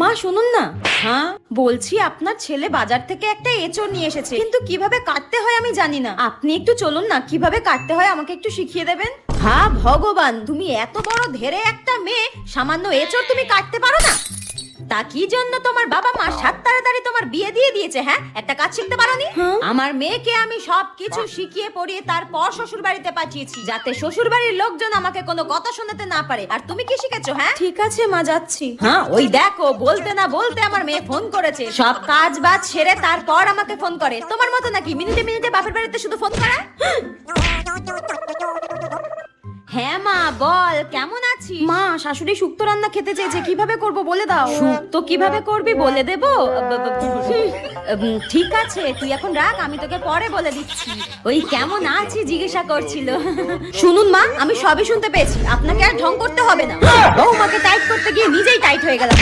মা শুনুন না। হ্যাঁ বলছি, আপনার ছেলে বাজার থেকে একটা এঁচড় নিয়ে এসেছে, কিন্তু কিভাবে কাটতে হয় আমি জানি না। আপনি একটু চলুন না, কিভাবে কাটতে হয় আমাকে একটু শিখিয়ে দেবেন। হ্যাঁ ভগবান, তুমি এত বড় ধেরে একটা মেয়ে, সামান্য এঁচড় তুমি কাটতে পারো না? তা কি জন্য তোমার বাবা মা সাত তাড়াতাড়ি তোমার বিয়ে দিয়ে দিয়েছে? হ্যাঁ, একটা কাজ শিখতে পারোনি? আমার মেয়েকে আমি সবকিছু শিখিয়ে পড়িয়ে তারপর শ্বশুর বাড়িতে পাঠিয়েছি, যাতে শ্বশুর বাড়ির লোকজন আমাকে কোনো কথা শোনাতে না পারে। আর তুমি কি শিখেছো? হ্যাঁ ঠিক আছে মা, যাচ্ছি। হ্যাঁ ওই দেখো, বলতে না বলতে আমার মেয়ে ফোন করেছে। সব কাজ বাজ সেরে তারপর আমাকে ফোন করে। তোমার মতো নাকি মিনিটে মিনিটে বাপের বাড়িতে শুধু ফোন করা? হ্যাঁ মা বল, কেমন আছিস? মা শাশুড়ি শুক্তো রান্না খেতে চেয়েছে, কিভাবে করব বলে দাও। শুক্তো কিভাবে করবি বলে দেবো? ঠিক আছে, তুই এখন রাখ, আমি তোকে পরে বলে দিচ্ছি। ওই কেমন আছি জিজ্ঞাসা করছিল। শুনুন মা, আমি সবই শুনতে পেয়েছি, আপনাকে আর ঢং করতে হবে না। বৌমাকে টাইট করতে গিয়ে নিজেই টাইট হয়ে গেলাম।